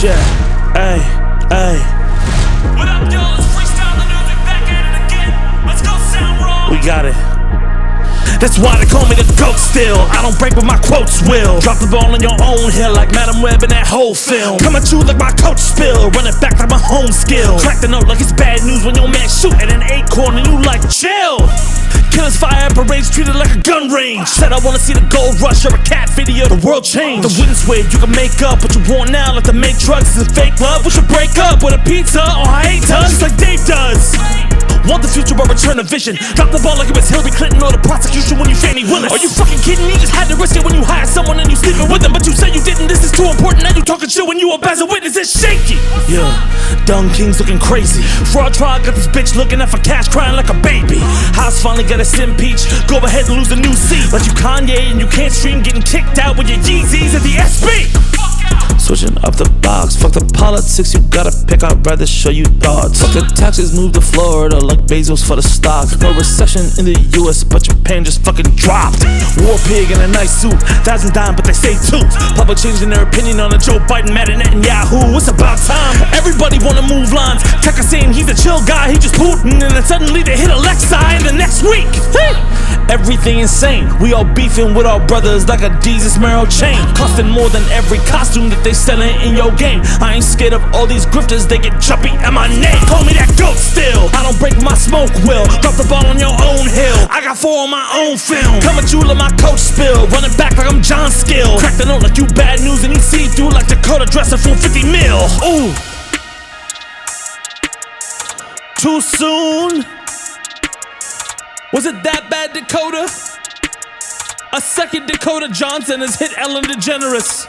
Yeah, hey, hey. What up, y'all? It's Freestyle the music, back at it again. Let's go, Soundraw. We got it. That's why they call me the GOAT still. I don't break but my quotes will. Drop the ball on your own hill like Madam Web in that whole film. Come at you like my coach spill. Run it back like my home skill. Crack the note like it's bad news when your man shoot at an acorn and you like chill. Killers fire parades treated like a gun range. Said I wanna see the gold rush or a cat video. The world changed. The wind's wave you can make up what you want now. Like the Matrix is fake love. We should break up with a pizza or hate us just like Dave does. Want the future but return a vision. Drop the ball like it was Hillary Clinton or the prosecution when you Fanni Willis. Are you fucking kidding me? Just had to risk it when you hire someone and you sleeping with them, but you say you didn't. This is too important. Now you talking shit when you up as a witness. It's shaky. Yeah, Dung King's looking crazy. Fraud trial got this bitch looking at for cash, crying like a baby. House finally got a impeach. Go ahead and lose a new seat. But you Kanye and you can't stream, getting kicked out with your Yeezys at the SB. Switching up the box, fuck the politics, you gotta pick, I'd rather show you thoughts. Fuck the taxes, move to Florida like Bezos for the stocks. No recession in the US, but Japan just fucking dropped. War pig in a nice suit, thousands dying but they say two. Public changing their opinion on a Joe Biden, Madden, Netanyahu. It's about time, everybody wanna move lines. Tucker saying he's a chill guy, he just Putin. And then suddenly they hit Alexei in the next week. Everything insane, we all beefing with our brothers like a Jesus Marrow chain. Costing more than every costume that they selling in your game. I ain't scared of all these grifters, they get jumpy at my name. Call me that GOAT still, I don't break my smoke will. Drop the ball on your own hill, I got 4 on my own film. Come at you like my coach spill, run it back like I'm John Skill. Crack the note like you bad news and you see through like Dakota Dresser for 50 mil. Ooh, too soon. Was it that bad, Dakota? A second Dakota Johnson has hit Ellen DeGeneres.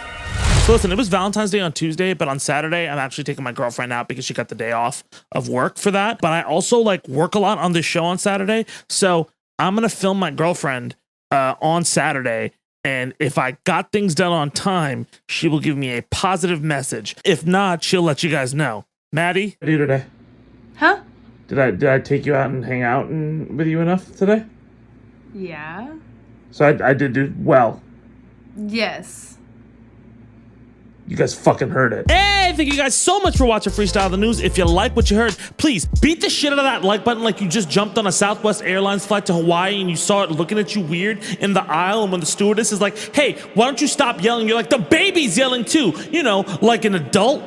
So listen, it was Valentine's Day on Tuesday, but on Saturday, I'm actually taking my girlfriend out because she got the day off of work for that. But I also like work a lot on this show on Saturday. So I'm going to film my girlfriend on Saturday. And if I got things done on time, she will give me a positive message. If not, she'll let you guys know. Maddie, what do you do today? Huh? Did I take you out and hang out with you enough today? Yeah. So I did do well. Yes. You guys fucking heard it. Hey, thank you guys so much for watching Freestyle the News. If you like what you heard, please beat the shit out of that like button like you just jumped on a Southwest Airlines flight to Hawaii and you saw it looking at you weird in the aisle, and when the stewardess is like, hey, why don't you stop yelling? You're like, the baby's yelling too. You know, like an adult.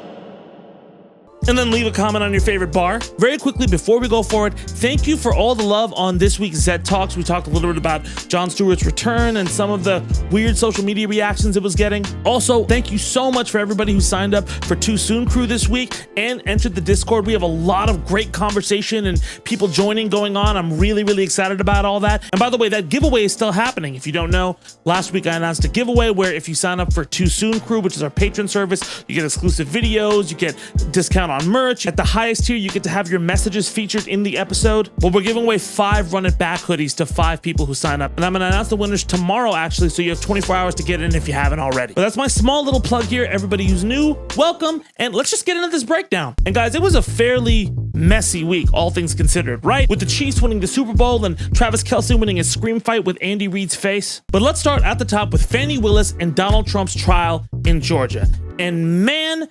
And then leave a comment on your favorite bar. Very quickly, before we go forward, thank you for all the love on this week's Zed Talks. We talked a little bit about Jon Stewart's return and some of the weird social media reactions it was getting. Also, thank you so much for everybody who signed up for Too Soon Crew this week and entered the Discord. We have a lot of great conversation and people joining going on. I'm really, really excited about all that. And by the way, that giveaway is still happening. If you don't know, last week I announced a giveaway where if you sign up for Too Soon Crew, which is our patron service, you get exclusive videos, you get discount on merch. At the highest tier, you get to have your messages featured in the episode. Well, we're giving away 5 Run It Back hoodies to 5 people who sign up. And I'm gonna announce the winners tomorrow, actually, so you have 24 hours to get in if you haven't already. But that's my small little plug here. Everybody who's new, welcome. And let's just get into this breakdown. And guys, it was a fairly messy week, all things considered, right? With the Chiefs winning the Super Bowl and Travis Kelce winning a scream fight with Andy Reid's face. But let's start at the top with Fanni Willis and Donald Trump's trial in Georgia. And man,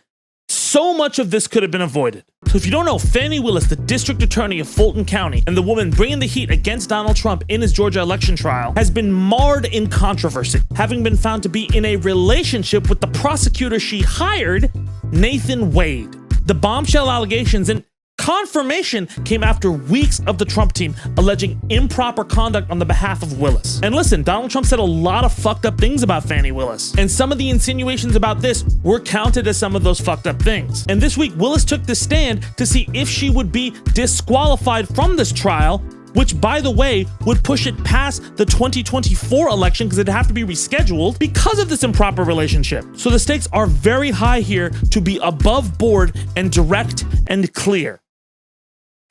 so much of this could have been avoided. So if you don't know, Fanni Willis, the district attorney of Fulton County and the woman bringing the heat against Donald Trump in his Georgia election trial, has been marred in controversy, having been found to be in a relationship with the prosecutor she hired, Nathan Wade. The bombshell allegations and confirmation came after weeks of the Trump team alleging improper conduct on the behalf of Willis. And listen, Donald Trump said a lot of fucked up things about Fanni Willis, and some of the insinuations about this were counted as some of those fucked up things. And this week, Willis took the stand to see if she would be disqualified from this trial, which, by the way, would push it past the 2024 election because it'd have to be rescheduled because of this improper relationship. So the stakes are very high here to be above board and direct and clear.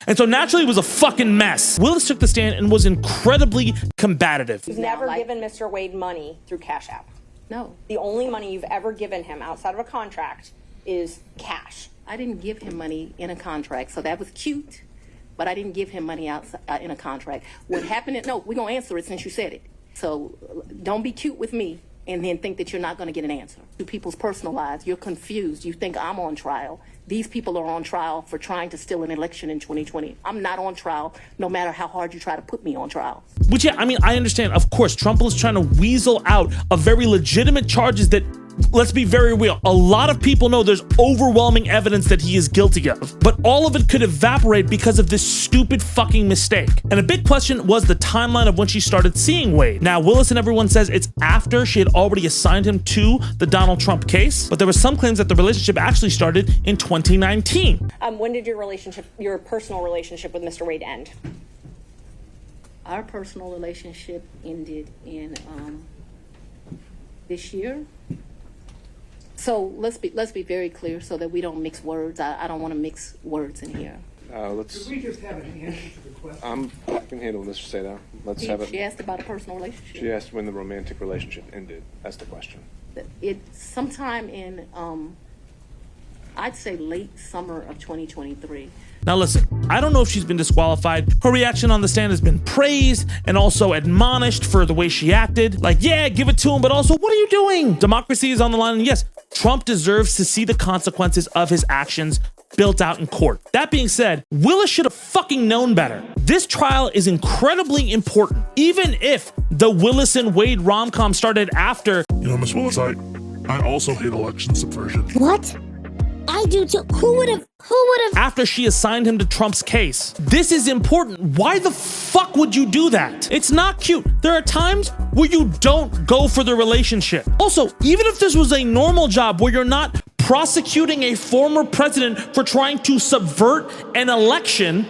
And so naturally it was a fucking mess. Willis took the stand and was incredibly combative. You've never given Mr. Wade money through Cash App. No. The only money you've ever given him outside of a contract is cash. I didn't give him money in a contract, so that was cute, but I didn't give him money outside in a contract. What happened? No, we're going to answer it since you said it. So don't be cute with me. and then think that you're not going to get an answer. To people's personal lives, you're confused. You think I'm on trial. These people are on trial for trying to steal an election in 2020. I'm not on trial, no matter how hard you try to put me on trial. Which, yeah, I mean, I understand. Of course, Trump was trying to weasel out of very legitimate charges that, let's be very real, a lot of people know there's overwhelming evidence that he is guilty of. But all of it could evaporate because of this stupid fucking mistake. And a big question was the timeline of when she started seeing Wade. Now, Willis and everyone says it's after she had already assigned him to the Donald Trump case, but there were some claims that the relationship actually started in 2019. When did your personal relationship with Mr. Wade end? Our personal relationship ended in this year. So let's be very clear so that we don't mix words. I don't want to mix words in here. Could we just have an answer to the question? I can handle Mr. Seda. Let's have it. She asked about a personal relationship. She asked when the romantic relationship ended. That's the question. It's sometime in, I'd say late summer of 2023. Now listen, I don't know if she's been disqualified. Her reaction on the stand has been praised and also admonished for the way she acted. Like, yeah, give it to him, but also, what are you doing? Democracy is on the line, and yes, Trump deserves to see the consequences of his actions built out in court. That being said, Willis should have fucking known better. This trial is incredibly important. Even if the Willis and Wade rom-com started after... You know, Miss Willis, I also hate election subversion. What? I do too. Who would have? After she assigned him to Trump's case. This is important. Why the fuck would you do that? It's not cute. There are times where you don't go for the relationship. Also, even if this was a normal job where you're not prosecuting a former president for trying to subvert an election,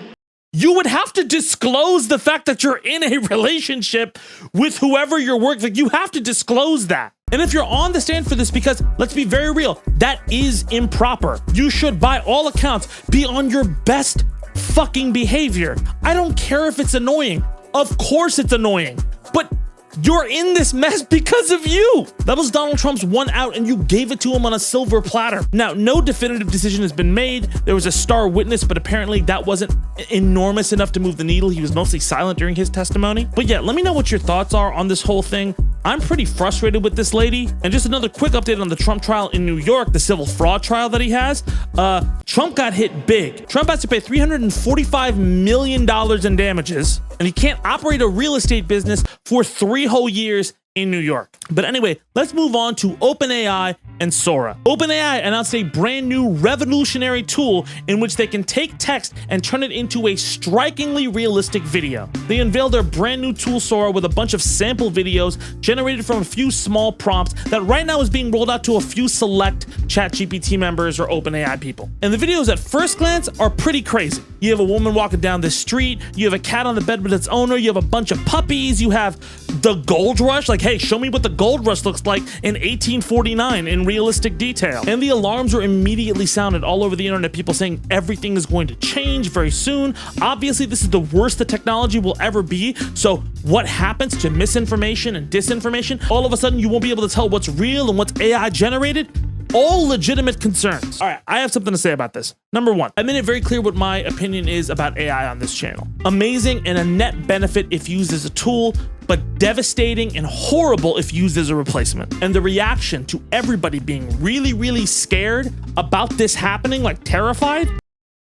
you would have to disclose the fact that you're in a relationship with whoever you're working with. You have to disclose that. And if you're on the stand for this, because let's be very real, that is improper. You should, by all accounts, be on your best fucking behavior. I don't care if it's annoying. Of course it's annoying. But you're in this mess because of you. That was Donald Trump's one out, and you gave it to him on a silver platter. Now, no definitive decision has been made. There was a star witness, but apparently that wasn't enormous enough to move the needle. He was mostly silent during his testimony. But yeah, let me know what your thoughts are on this whole thing. I'm pretty frustrated with this lady. And just another quick update on the Trump trial in New York, the civil fraud trial that he has. Trump got hit big. Trump has to pay $345 million in damages, and he can't operate a real estate business for 3 whole years in New York. But anyway, let's move on to OpenAI and Sora. OpenAI announced a brand new revolutionary tool in which they can take text and turn it into a strikingly realistic video. They unveiled their brand new tool Sora with a bunch of sample videos generated from a few small prompts that right now is being rolled out to a few select ChatGPT members or OpenAI people. And the videos at first glance are pretty crazy. You have a woman walking down the street, you have a cat on the bed with its owner, you have a bunch of puppies, you have the gold rush, like, hey, show me what the gold rush looks like in 1849 in realistic detail. And the alarms were immediately sounded all over the internet, people saying everything is going to change very soon. Obviously, this is the worst the technology will ever be. So what happens to misinformation and disinformation? All of a sudden, you won't be able to tell what's real and what's AI generated. All legitimate concerns. All right, I have something to say about this. Number one, I made it very clear what my opinion is about AI on this channel. Amazing and a net benefit if used as a tool, but devastating and horrible if used as a replacement. And the reaction to everybody being really, really scared about this happening, like terrified,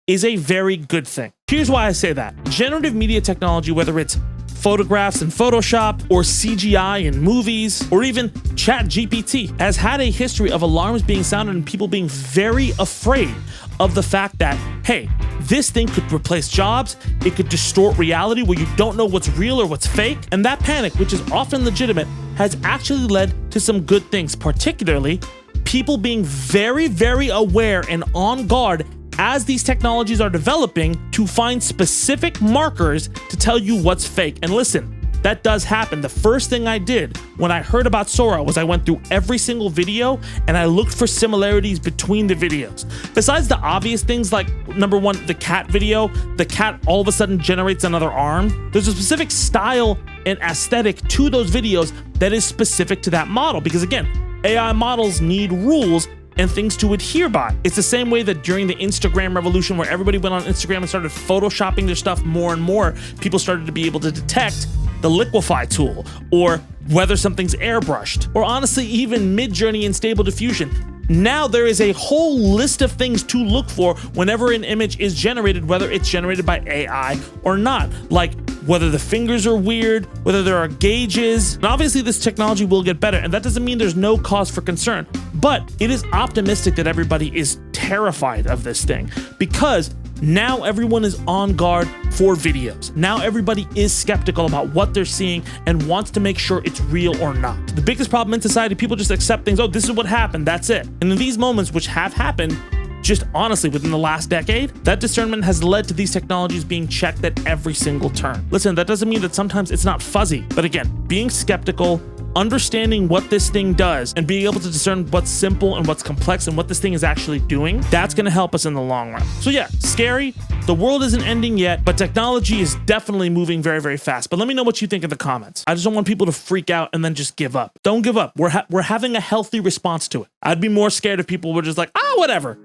is a very good thing. Here's why I say that. Generative media technology, whether it's photographs in Photoshop or CGI in movies or even ChatGPT, has had a history of alarms being sounded and people being very afraid of the fact that, hey, this thing could replace jobs, it could distort reality where you don't know what's real or what's fake. And that panic, which is often legitimate, has actually led to some good things, particularly people being very, very aware and on guard as these technologies are developing to find specific markers to tell you what's fake. And listen, that does happen. The first thing I did when I heard about Sora was I went through every single video and I looked for similarities between the videos. Besides the obvious things like, number one, the cat video, the cat all of a sudden generates another arm. There's a specific style and aesthetic to those videos that is specific to that model. Because again, AI models need rules and things to adhere by. It's the same way that during the Instagram revolution where everybody went on Instagram and started photoshopping their stuff more and more, people started to be able to detect the liquefy tool or whether something's airbrushed, or honestly even mid-journey and stable diffusion. Now there is a whole list of things to look for whenever an image is generated, whether it's generated by AI or not, like whether the fingers are weird, whether there are gauges. And obviously this technology will get better, and that doesn't mean there's no cause for concern, but it is optimistic that everybody is terrified of this thing, because now everyone is on guard for videos. Now everybody is skeptical about what they're seeing and wants to make sure it's real or not. The biggest problem in society, people just accept things, oh, this is what happened, that's it. And in these moments, which have happened just honestly within the last decade, that discernment has led to these technologies being checked at every single turn. Listen, that doesn't mean that sometimes it's not fuzzy, but again, being skeptical, understanding what this thing does, and being able to discern what's simple and what's complex and what this thing is actually doing, that's gonna help us in the long run. So yeah, scary. The world isn't ending yet, but technology is definitely moving very, very fast. But let me know what you think in the comments. I just don't want people to freak out and then just give up. Don't give up. We're having a healthy response to it. I'd be more scared if people were just like, whatever.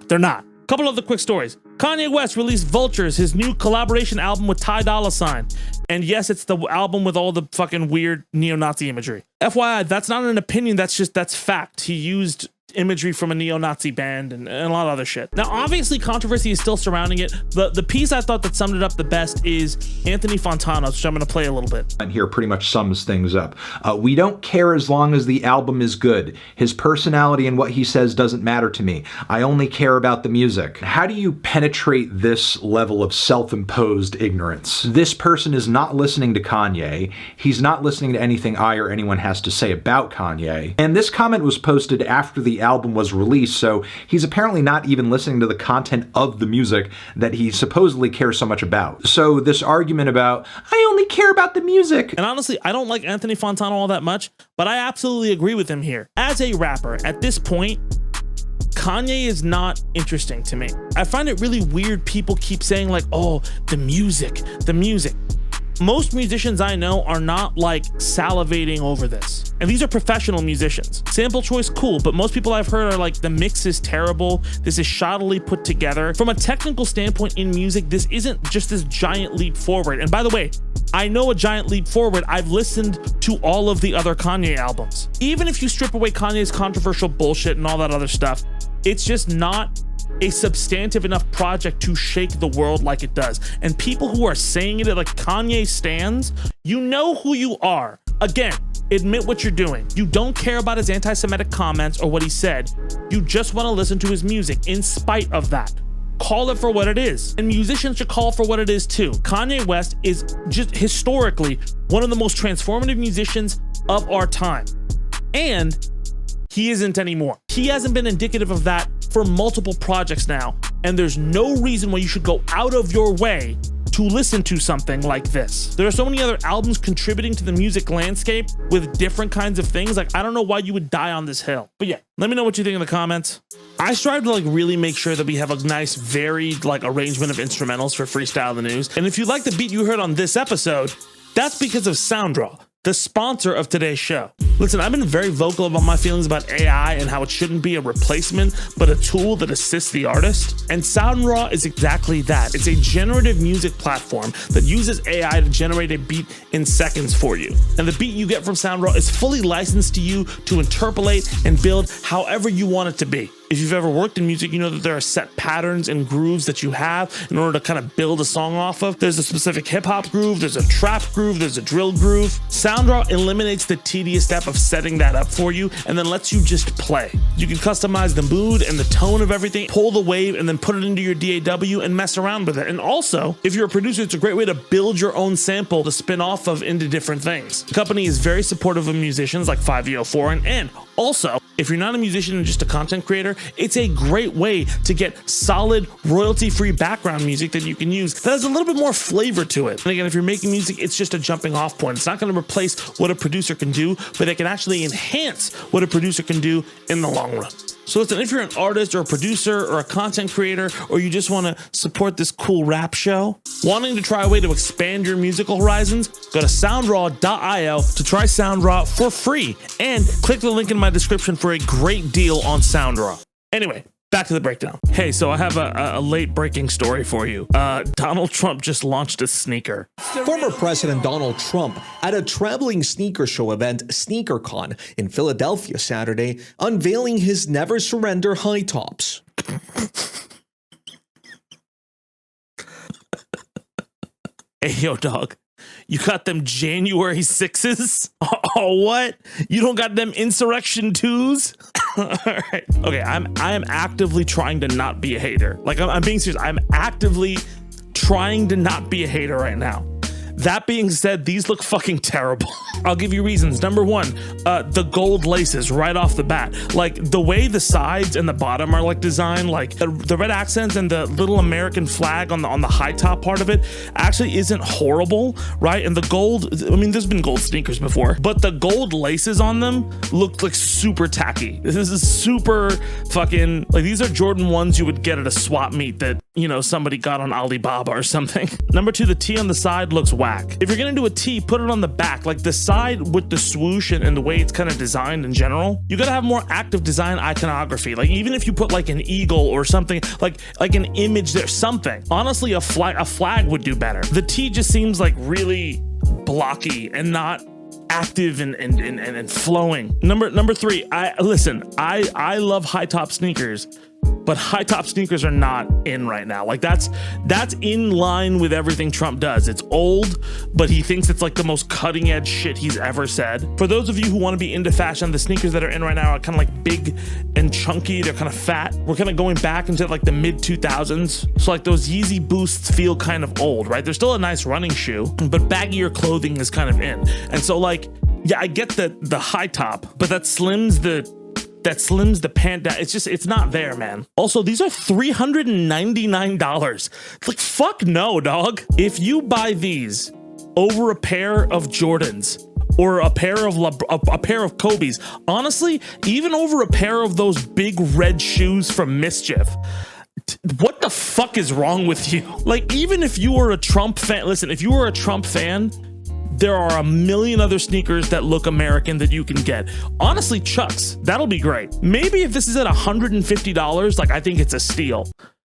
They're not. Couple other quick stories. Kanye West released Vultures, his new collaboration album with Ty Dolla $ign. And yes, it's the album with all the fucking weird neo-Nazi imagery. FYI, that's not an opinion, that's fact. He used imagery from a neo-Nazi band and a lot of other shit. Now, obviously, controversy is still surrounding it. The piece I thought that summed it up the best is Anthony Fantano, which I'm gonna play a little bit. And here pretty much sums things up. We don't care as long as the album is good. His personality and what he says doesn't matter to me. I only care about the music. How do you penetrate this level of self-imposed ignorance? This person is not listening to Kanye. He's not listening to anything I or anyone has to say about Kanye. And this comment was posted after the album was released, so he's apparently not even listening to the content of the music that he supposedly cares so much about. So this argument about, I only care about the music. And honestly, I don't like Anthony Fantano all that much, but I absolutely agree with him here. As a rapper, at this point, Kanye is not interesting to me. I find it really weird people keep saying like, oh, the music. Most musicians I know are not like salivating over this. And these are professional musicians. Sample choice, cool, but most people I've heard are like, the mix is terrible. This is shoddily put together. From a technical standpoint in music, this isn't just this giant leap forward. And by the way, I know a giant leap forward. I've listened to all of the other Kanye albums. Even if you strip away Kanye's controversial bullshit and all that other stuff, it's just not a substantive enough project to shake the world like it does. And people who are saying it like Kanye stans, you know who you are. Again, admit what you're doing. You don't care about his anti-Semitic comments or what he said. You just want to listen to his music in spite of that. Call it for what it is. And musicians should call for what it is too. Kanye West is just historically one of the most transformative musicians of our time. And he isn't anymore. He hasn't been indicative of that for multiple projects now, and there's no reason why you should go out of your way to listen to something like this. There are so many other albums contributing to the music landscape with different kinds of things. Like, I don't know why you would die on this hill. But yeah, let me know what you think in the comments. I strive to like really make sure that we have a nice varied like arrangement of instrumentals for Freestyle the News. And if you like the beat you heard on this episode, that's because of Soundraw, the sponsor of today's show. Listen, I've been very vocal about my feelings about AI and how it shouldn't be a replacement, but a tool that assists the artist. And Soundraw is exactly that. It's a generative music platform that uses AI to generate a beat in seconds for you. And the beat you get from Soundraw is fully licensed to you to interpolate and build however you want it to be. If you've ever worked in music, you know that there are set patterns and grooves that you have in order to kind of build a song off of. There's a specific hip hop groove, there's a trap groove, there's a drill groove. Soundraw eliminates the tedious step of setting that up for you and then lets you just play. You can customize the mood and the tone of everything, pull the wave and then put it into your DAW and mess around with it. And also, if you're a producer, it's a great way to build your own sample to spin off of into different things. The company is very supportive of musicians like 5E04 and also, if you're not a musician and just a content creator, it's a great way to get solid royalty-free background music that you can use that has a little bit more flavor to it. And again, if you're making music, it's just a jumping off point. It's not going to replace what a producer can do, but it can actually enhance what a producer can do in the long run. So listen, if you're an artist or a producer or a content creator, or you just want to support this cool rap show, wanting to try a way to expand your musical horizons, go to soundraw.io to try Soundraw for free and click the link in my description for a great deal on Soundraw. Anyway, Back to the breakdown. Hey, so I have a late breaking story for you. Donald Trump just launched a sneaker. Former President Donald Trump at a traveling sneaker show event, SneakerCon, in Philadelphia Saturday, unveiling his Never Surrender high tops. Hey, yo, dog. You got them January 6s? Oh, what? You don't got them insurrection 2s? All right. Okay, I am actively trying to not be a hater. Like, I'm being serious. I'm actively trying to not be a hater right now. That being said, these look fucking terrible. I'll give you reasons. Number one, the gold laces right off the bat. Like the way the sides and the bottom are like designed, like the red accents and the little American flag on the high top part of it actually isn't horrible, right? And the gold, I mean, there's been gold sneakers before, but the gold laces on them look like super tacky. This is super fucking, like these are Jordan 1s you would get at a swap meet that, you know, somebody got on Alibaba or something. Number two, the T on the side looks whack. If you're gonna do a T, put it on the back, like the side with the swoosh and the way it's kind of designed in general. You gotta have more active design iconography. Like even if you put like an eagle or something, like an image there, something. Honestly, a flag would do better. The T just seems like really blocky and not active and flowing. Number three, I love high top sneakers, but high top sneakers are not in right now. Like that's in line with everything Trump does. It's old, but he thinks it's like the most cutting edge shit he's ever said. For those of you who want to be into fashion, the sneakers that are in right now are kind of like big and chunky. They're kind of fat. We're kind of going back into like the mid 2000s. So like those Yeezy Boosts feel kind of old, right? They're still a nice running shoe, but baggier clothing is kind of in. And so like, yeah, I get the high top, but that slims the pant down. It's not there, man. Also, these are $399. Like, fuck no, dog. If you buy these over a pair of Jordans or a pair of Kobe's, honestly, even over a pair of those big red shoes from Mischief, what the fuck is wrong with you? Like, even if you were a Trump fan, listen, if you were a Trump fan, there are a million other sneakers that look American that you can get. Honestly, Chucks, that'll be great. Maybe if this is at $150, like I think it's a steal.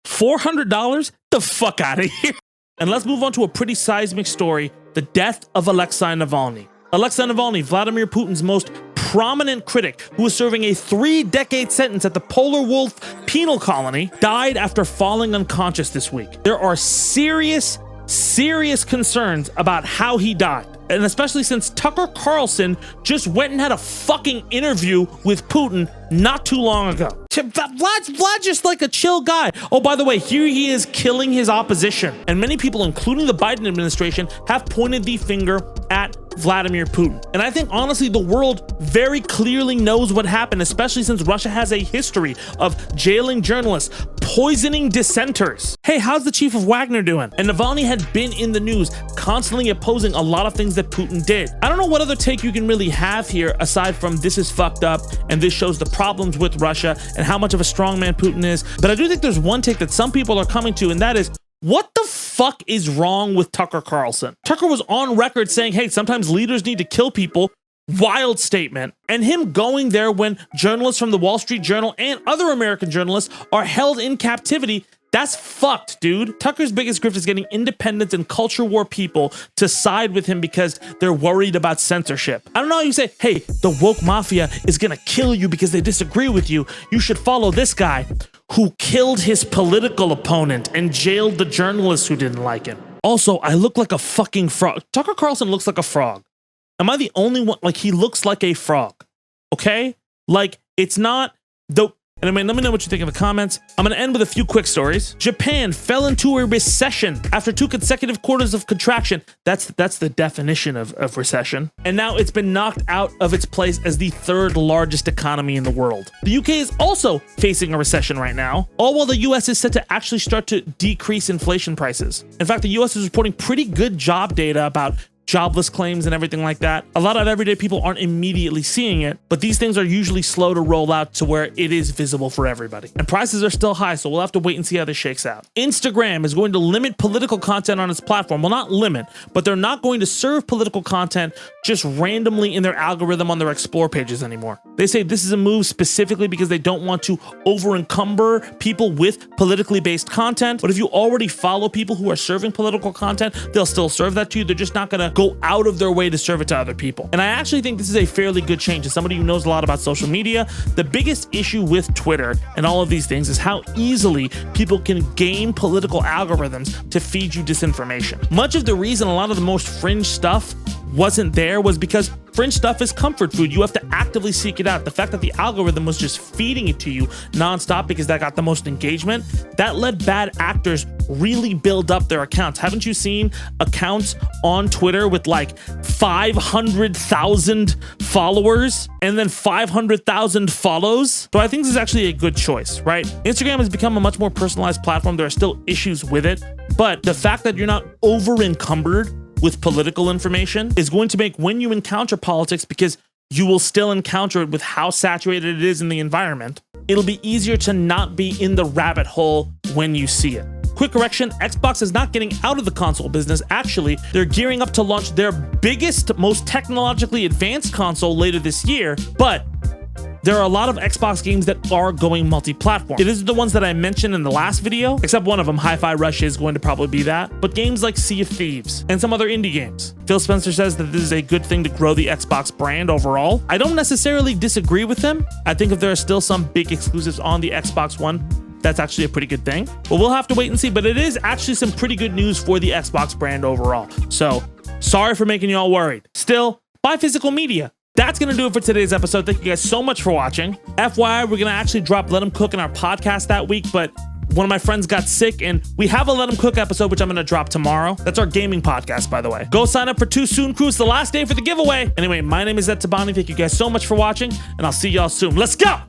$400? The fuck out of here. And let's move on to a pretty seismic story, the death of Alexei Navalny. Alexei Navalny, Vladimir Putin's most prominent critic, who was serving a 3-decade sentence at the Polar Wolf penal colony, died after falling unconscious this week. There are serious concerns about how he died, and especially since Tucker Carlson just went and had a fucking interview with Putin not too long ago. Vlad's just like a chill guy. Oh, by the way, here he is killing his opposition. And many people, including the Biden administration, have pointed the finger at Vladimir Putin. And I think, honestly, the world very clearly knows what happened, especially since Russia has a history of jailing journalists, poisoning dissenters. Hey, how's the chief of Wagner doing? And Navalny had been in the news, constantly opposing a lot of things that Putin did. I don't know what other take you can really have here, aside from this is fucked up, and this shows the problems with Russia and how much of a strongman Putin is. But I do think there's one take that some people are coming to, and that is, what the fuck is wrong with Tucker Carlson? Tucker was on record saying, hey, sometimes leaders need to kill people. Wild statement. And him going there when journalists from the Wall Street Journal and other American journalists are held in captivity. That's fucked, dude. Tucker's biggest grift is getting independent and culture war people to side with him because they're worried about censorship. I don't know how you say, hey, the woke mafia is gonna kill you because they disagree with you. You should follow this guy who killed his political opponent and jailed the journalists who didn't like him. Also, I look like a fucking frog. Tucker Carlson looks like a frog. Am I the only one? Like, he looks like a frog, okay? Like, it's not the... And I mean, let me know what you think in the comments. I'm going to end with a few quick stories. Japan fell into a recession after 2 consecutive quarters of contraction. That's the definition of recession. And now it's been knocked out of its place as the 3rd largest economy in the world. The UK is also facing a recession right now, all while the US is set to actually start to decrease inflation prices. In fact, the US is reporting pretty good job data about jobless claims and everything like that. A lot of everyday people aren't immediately seeing it, but these things are usually slow to roll out to where it is visible for everybody. And prices are still high, so we'll have to wait and see how this shakes out. Instagram is going to limit political content on its platform. Well, not limit, but they're not going to serve political content just randomly in their algorithm on their explore pages anymore. They say this is a move specifically because they don't want to over-encumber people with politically based content. But if you already follow people who are serving political content, they'll still serve that to you. They're just not gonna go out of their way to serve it to other people. And I actually think this is a fairly good change. As somebody who knows a lot about social media, the biggest issue with Twitter and all of these things is how easily people can game political algorithms to feed you disinformation. Much of the reason a lot of the most fringe stuff wasn't there was because fringe stuff is comfort food. You have to actively seek it out. The fact that the algorithm was just feeding it to you nonstop because that got the most engagement, that let bad actors really build up their accounts. Haven't you seen accounts on Twitter with like 500,000 followers and then 500,000 follows? So I think this is actually a good choice, right? Instagram has become a much more personalized platform. There are still issues with it, but the fact that you're not over encumbered with political information is going to make when you encounter politics, because you will still encounter it with how saturated it is in the environment, it'll be easier to not be in the rabbit hole when you see it. Quick correction, Xbox is not getting out of the console business. Actually, they're gearing up to launch their biggest, most technologically advanced console later this year, but there are a lot of Xbox games that are going multi-platform. It isn't the ones that I mentioned in the last video, except one of them, Hi-Fi Rush, is going to probably be that, but games like Sea of Thieves and some other indie games. Phil Spencer says that this is a good thing to grow the Xbox brand overall. I don't necessarily disagree with him. I think if there are still some big exclusives on the Xbox One, that's actually a pretty good thing. But we'll have to wait and see, but it is actually some pretty good news for the Xbox brand overall. So, sorry for making you all worried. Still, buy physical media. That's going to do it for today's episode. Thank you guys so much for watching. FYI, we're going to actually drop Let 'em Cook in our podcast that week, but one of my friends got sick and we have a Let 'em Cook episode, which I'm going to drop tomorrow. That's our gaming podcast, by the way. Go sign up for Too Soon Crew. It's the last day for the giveaway. Anyway, my name is Tabani. Thank you guys so much for watching, and I'll see y'all soon. Let's go!